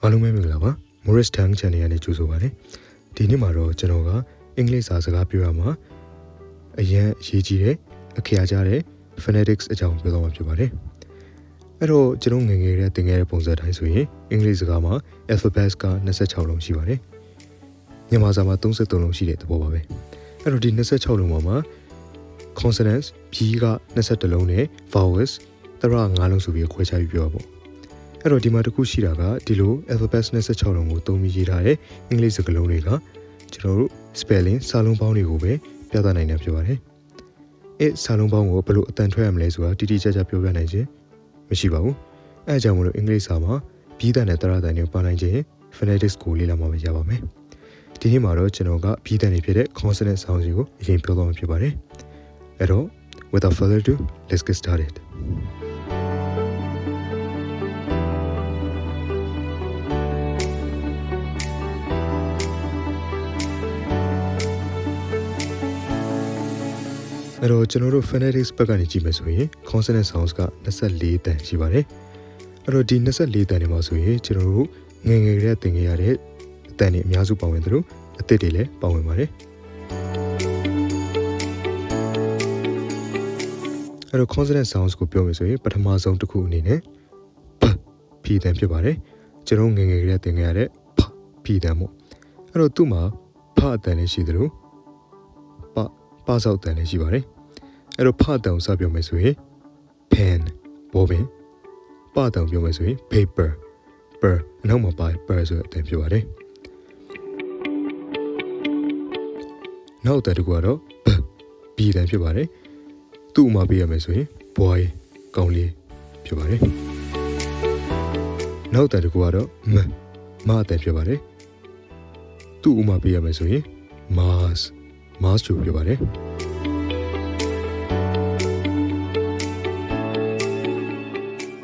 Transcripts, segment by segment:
အားလုံးပဲမင်္ဂလာပါ MOREst.ENG channel ကနေကြိုဆိုပါရစေဒီနေ့မှာတော့ကျွန်တော်ကအင်္ဂလိပ်စာစကားပြောရမှာအရင်အရေးကြီးတဲ့အခရာကြတဲ့ Phonetics အကြောင်းပြောသွားမှာဖြစ်ပါတယ်အဲ့တော့ကျွန်တော်ငယ်ငယ်တဲ့သင်ခဲ့တဲ့ပုံစံတိုင်းဆိုရင်အင်္ဂလိပ်စကားမှာ alphabets က26လုံးရှိပါတယ်မြန်မာစာမှာ33လုံးရှိတဲ့သဘောပါပဲအဲ့တော့ဒီ26လုံးမှာ consonants ဘီက21လုံးနဲ့ vowels တရ5လုံးဆိုပြီးခွဲခြားပြီးပြောပါပေါ့အဲ့တော့ဒီမှာတစ်ခုရှိတာကဒီလို alphabets 26လုံးကိုသုံးပြီးရေးထားတဲ့အင်္ဂလိပ်စကားလုံးတွေကကျွန်တော်တို့ spelling စာလုံးပေါင်းတွေကိုပဲပြသနိုင်တယ်ဖြစ်ပါတယ်အဲ့စာလုံးပေါင်းကိုဘယ်လိုအတန်ထွက်ရမလဲဆိုတာတိတိကျကျပြောပြနိုင်ခြင်းမရှိပါဘူးအဲအကြောင်းမလို့အင်္ဂလိပ်စာမှာဘီးတန်နဲ့တရတန်တွေပါနိုင်ခြင်း phonetics ကိုလေ့လာမှရပါမယ်ဒီနေ့မှာတော့ကျွန်တော်ကဘီးတန်တွေဖြစ်တဲ့ consonant sounds ကိုအရင်ပြောသွားမှာဖြစ်ပါတယ်အဲ့တော့ without further ado let's get startedအဲ့တော့ကျွန်တော်တို့ phonetics ဘက်ကနေကြည့်မယ်ဆိုရင် consonant sounds က24တန်ရှိပါတယ်အဲ့တော့ဒီ24တန်တွေမှာဆိုရင်ကျွန်တော်တို့ငယ်ငယ်ကသင်ခဲ့ရတဲ့အတန်တွေအများစုပါဝင်သလိုအသစ်တွေလည်းပါဝင်ပါတယ်အဲ့တော့ consonant sounds ကိုပြောမယ်ဆိုရင်ပထမဆုံးတစ်ခုအနေနဲ့ဖီတန်ဖြစ်ပါတယ်ကျွန်တော်ငယ်ငယ်ကသင်ခဲ့ရတဲ့ဖီတန်ပေါ့အဲ့တော့သူ့မှာဖအတန်လည်းရှိသလိုပါစောက်တန်လည်းရှိပါတယ်အဲ့တော့ဖအတန်ကိုစပြောမယ်ဆိုရင် pen ဘောပင်ပအတန်ပြောမယ်ဆိုရင် paper per နောက်မှာပါ per ဆိုတဲ့အတန်ဖြစ်ပါတယ်နောက်တစ်ခုကတော့ b တန်ဖြစ်ပါတယ်သူ့ဥမာပေးရမယ်ဆိုရင် boy ကောင်းလေးဖြစ်ပါတယ်နောက်တစ်ခုကတော့မအတန်ဖြစ်ပါတယ်သူ့ဥမာပေးရမယ်ဆိုရင် Mars ကျူဖြစ်ပါတယ်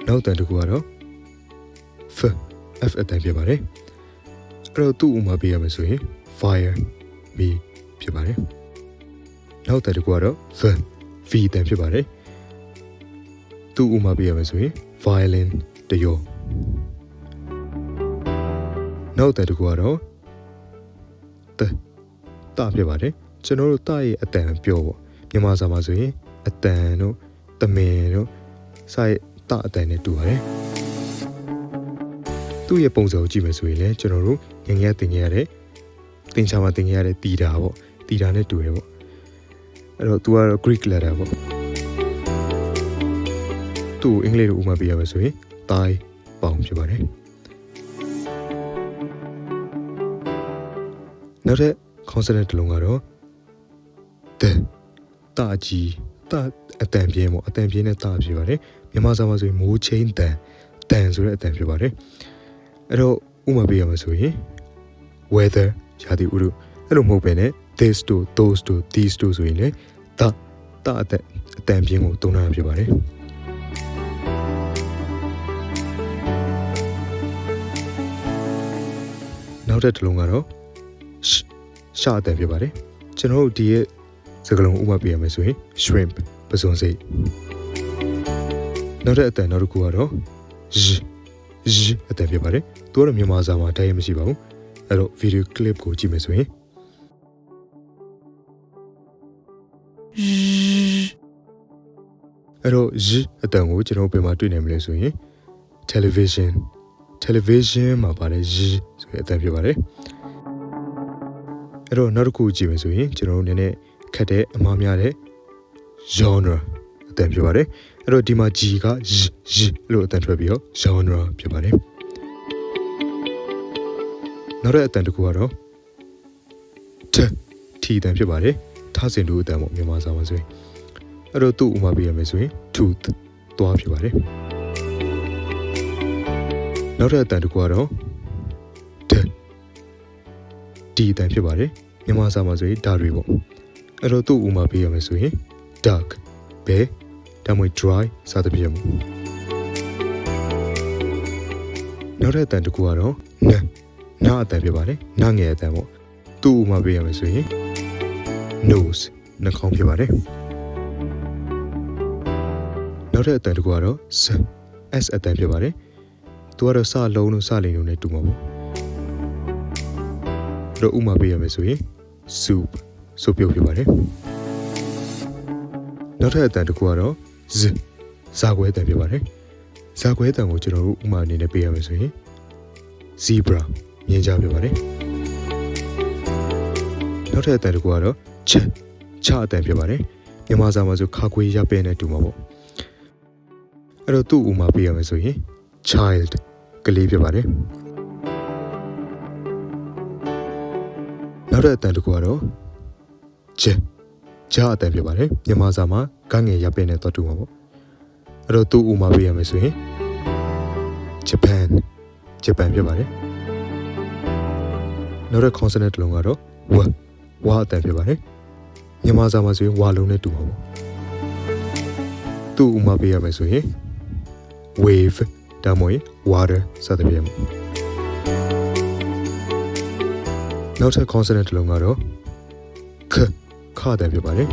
နောက်တစ်ခုကတော့ F အတန်ဖြစ်ပါတယ်အဲ့တော့သူ့ဥမာပေးရမယ်ဆိုရင် fire me ဖြစ်ပါတယ်နောက်တစ်ခုကတော့ V အတန်ဖြစ်ပါတယ်သူ့ဥမာပေးရမယ်ဆိုရင် violin တယောနောက်တစ်ခုကတော့တဖြစ်ပါတယ်ကျွန်တော်တို့တရဲ့အတန်ပြောပေါ့မြန်မာစာမှာဆိုရင်အတန်တို့တမင်တို့စာရဲ့တအတန်နဲ့တူပါတယ်သူ့ရဲ့ပုံစံကိုကြည့်မယ်ဆိုရင်လည်းကျွန်တော်တို့ငငယ်တင်ခဲ့ရတဲ့သင်္ချာမှာတင်ခဲ့ရတဲ့တီတာပေါ့တီတာနဲ့တူတယ်ပေါ့အဲ့တော့သူကတော့ Greek letter ပေါ့သူ့အင်္ဂလိပ်လိုဥပမာပေးရမယ်ဆိုရင် thigh ပေါင်ဖြစ်ပါတယ်နောက်ထပ် consonant တစ်လုံးကတော့တကြီးအတန်ပြင်းပေါ့အတန်ပြင်းနဲ့တဖြစ်ပါတယ်မြန်မာစာမှာဆိုရင်မိုးချင်းတန်ဆိုတဲ့အတန်ဖြစ်ပါတယ်အဲ့တော့ဥပမာပေးရမှာဆိုရင် weather ရာသီဥတုအဲ့လိုမဟုတ်ပဲね this to those to these to ဆိုရင်လေတအတန်ပြင်းကိုသုံးတာဖြစ်ပါတယ်နောက်တစ်လုံးကတော့ရှာအတန်ဖြစ်ပါတယ်ကျွန်တော်တို့ဒီရဲ့စကားလုံးဥပမာပေးရမယ်ဆိုရင် shrimp ပစွန်စိတ်နောက်တဲ့အတန်နောက်တစ်ခုကတော့အတန်ဖြစ်ပါတယ်သူကတော့မြန်မာစာမှာတိုင်းရမရှိပါဘူးအဲ့တော့ video clip ကိုကြည့်မယ်ဆိုရင်အဲ့တော့အတန်ကိုကျွန်တော်ပြန်မတွေ့နိုင်မလဲဆိုရင် television မှာပါတယ်ဆိုတဲ့အတန်ဖြစ်ပါတယ်အဲ့တော့နောက်တစ်ခုကြည့်မယ်ဆိုရင်ကျွန်တော်တို့နည်းနည်းခက်တဲ့အမှားများတဲ့ genre အတန်ဖြစ်ပါတယ်အဲ့တော့ဒီမှာ G ကလို့အတန်ထွက်ပြီးတော့ genre ဖြစ်ပါတယ်နောက်တဲ့အတန်တစ်ခုကတော့ T အတန်ဖြစ်ပါတယ်ထားစင်လို့အတန်ပေါ့မြန်မာစာမှာဆိုရင်အဲ့တော့သူ့ဥမာပေးရမယ်ဆိုရင် tooth သွားဖြစ်ပါတယ်နောက်တဲ့အတန်တစ်ခုကတော့ D အတန်ဖြစ်ပါတယ်မြန်မာစာမှာဆိုရင်ဓာတ်တွေပေါ့အဲ့တော့သူ့ဥမာပေးရမယ်ဆိုရင် dark ဘဲဒါမှမဟုတ် dry စသဖြင့်ပေါ့နောက်တဲ့အတန်တစ်ခုကတော့နာအတန်ဖြစ်ပါတယ်နာငယ်အတန်ပေါ့သူ့ဥမာပေးရမယ်ဆိုရင် nose နှာခေါင်းဖြစ်ပါတယ်နောက်တဲ့အတန်တစ်ခုကတော့S အတန်ဖြစ်ပါတယ် သူကတော့စလုံးလို့စလိန်လို့နဲ့တူမှာပေါ့တော့ဥမာပေးရမယ်ဆိုရင် soup ဆိုပြုတ်ဖြစ်ပါတယ်နောက်ထပ်အတန်တစ်ခုကတော့ ဇာခွဲအတန်ဖြစ်ပါတယ်ဇာခွဲအတန်ကိုကျွန်တော်တို့ဥမာအနေနဲ့ပေးရမယ်ဆိုရင် zebra မြင်ကြဖြစ်ပါတယ်နောက်ထပ်အတန်တစ်ခုကတော့ချအတန်ဖြစ်ပါတယ်မြန်မာစာမှာဆိုခါခွေးရပဲနဲ့တူမှာပေါ့အဲ့တော့သူ့ဥမာပေးရမယ်ဆိုရင် child ကလေးဖြစ်ပါတယ်နောက်ထပ်အတန်တစ်ခုကတော့ဂျာအတန်ဖြစ်ပါတယ်မြန်မာစာမှာကငယ်ရပဲနဲ့တော့တူမှာပေါ့အဲ့တော့သူ့ဥမာပေးရမယ်ဆိုရင် Japan ဖြစ်ပါတယ်နောက်တဲ့ consonant တစ်လုံးကတော့ဝအတန်ဖြစ်ပါတယ်မြန်မာစာမှာဆိုရင်ဝါလုံးနဲ့တူမှာပေါ့သူ့ဥမာပေးရမယ်ဆိုရင် wave ဒါမှမဟုတ် water စသဖြင့်ပေါ့နောက်ထပ် consonant တစ်လုံးကတော့ခအတန်ဖြစ်ပါတယ်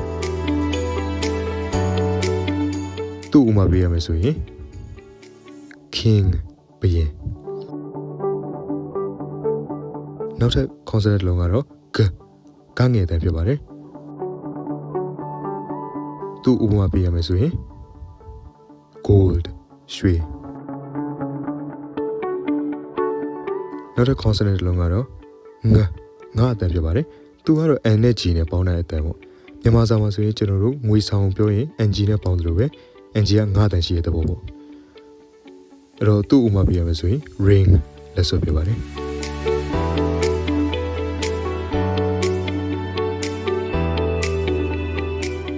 သူ့ဥမာပေးရမယ်ဆိုရင် king ဘုရင်နောက်ထပ် consonant တစ်လုံးကတော့ကငယ်တန်ဖြစ်ပါတယ်သူ့ဥပမာပေးရမယ်ဆိုရင် gold ရွှေနောက်ထပ် consonant တစ်လုံးကတော့ငါအတန်ဖြစ်ပါတယ်သူကတော့ n နဲ့ g နဲ့ပေါင်းတဲ့အတန်ပေါ့မြန်မာစာမှာဆိုရင်ကျွန်တော်တို့ငွေဆောင်ပြောရင် ng နဲ့ပေါင်းတယ်လို့ပဲ ng ကငါအတန်ရှိတဲ့သဘောပေါ့အဲ့တော့သူ့ဥမာပေးရမယ်ဆိုရင် ring လက်စွပ်ဖြစ်ပါတယ်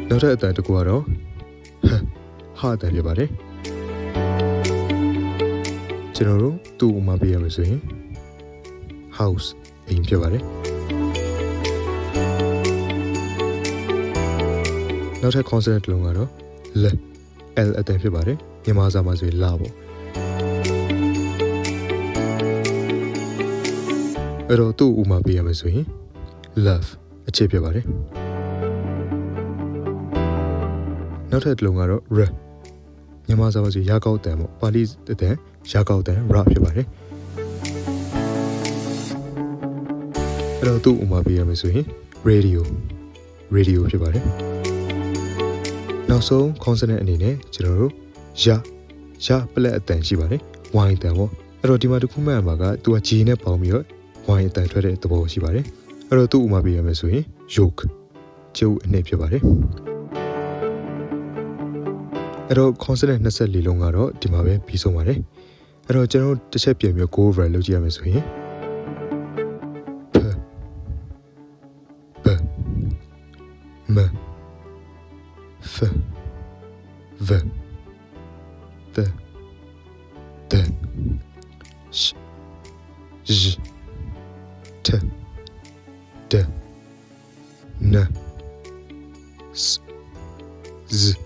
နောက်ထပ်အတန်တစ်ခုကတော့ဟာအတန်ဖြစ်ပါတယ်ကျွန်တော်တို့သူ့ဥမာပေးရမယ်ဆိုရင် house အိမ်ဖြစ်ပါတယ်နောက်ထပ် consonant တစ်လုံးကတော့ l အတန်ဖြစ်ပါတယ်မြန်မာစာမှာဆိုရင်လာပေါ့အဲ့တော့သူ့ဥမာပေးရမယ်ဆိုရင် love အချစ်ဖြစ်ပါတယ်နောက်ထပ်တစ်လုံးကတော့ r မြန်မာစာမှာဆိုရာကောက်တန်ပေါ့ပါဠိအတန်ရာကောက်တန် r ဖြစ်ပါတယ်အဲ့တော့သူ့ဥမာပေးရမယ်ဆိုရင် radio ဖြစ်ပါတယ်နောက်ဆုံး consonant အနေနဲ့ကျွန်တော်တို့ရပလက်အတန်ရှိပါတယ် y အတန်ပေါ့အဲ့တော့ဒီမှာတစ်ခုမှတ်ရမှာကသူက g နဲ့ပေါင်းပြီးတော့ y အတန်ထွက်တဲ့သဘောရှိပါတယ်အဲ့တော့သူ့ဥမာပေးရမယ်ဆိုရင် yoke ကျုပ်အနှစ်ဖြစ်ပါတယ်အဲ့တော့ consonant 24လုံးကတော့ဒီမှာပဲပြီးဆုံးပါတယ်အဲ့တော့ကျွန်တော်တို့တစ်ချက်ပြန်ပြီး go over လုပ်ကြည့်ရမယ်ဆိုရင် m f v t d sh j t d n s z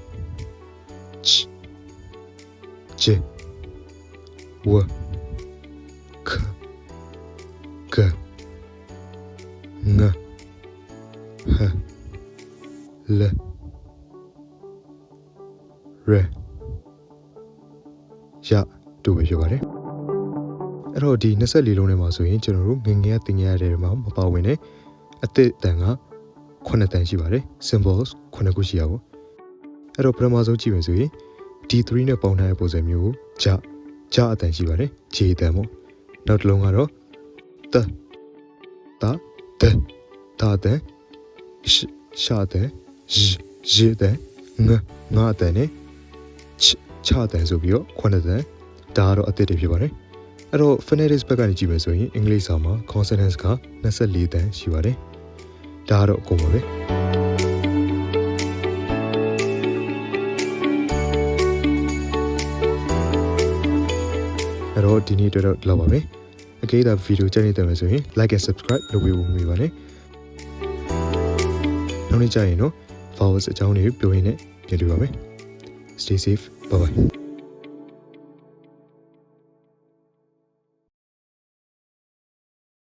ch j w k g ng h lရတို့ပဲဖြစ်ပါတယ်အဲ့တော့ဒီ24လုံးထဲမှာဆိုရင်ကျွန်တော်တို့ငငယ်ကတင်ရတဲ့မှာမပါဝင်တဲ့အသစ်တန်က9တန်ရှိပါတယ် symbols 9ခုရှိရပါဘူးအဲ့တော့ပထမဆုံးကြည့်မယ်ဆိုရင် D3 နဲ့ပေါင်းထားတဲ့ပုံစံမျိုးကိုဂျအတန်ရှိပါတယ် J တန်ပေါ့နောက်တစ်လုံးကတော့တတန်ရှတန်jတန်ငါတန်နဲ့ချတန်ဆိုပြီးတော့9တန်ဒါကတော့အသစ်တွေဖြစ်ပါတယ်အဲ့တော့ phonetics ဘက်ကနေကြည့်မယ်ဆိုရင်အင်္ဂလိပ်စာမှာ consonants က24တန်ရှိပါတယ်ဒါကတော့အကုန်ပါပဲအဲ့တော့ဒီနေ့တော့လောက်ပါပဲအကယ်ဒါဗီဒီယိုကြိုက်နေတယ်ဆိုရင် like and subscribe လုပ်ပေးဖို့မမေ့ပါနဲ့နောက်နေ့ကျရင်တော့ vowels အကြောင်းတွေပြောရင်းနဲ့ပြန်တွေ့ပါမယ် stay safe bye bye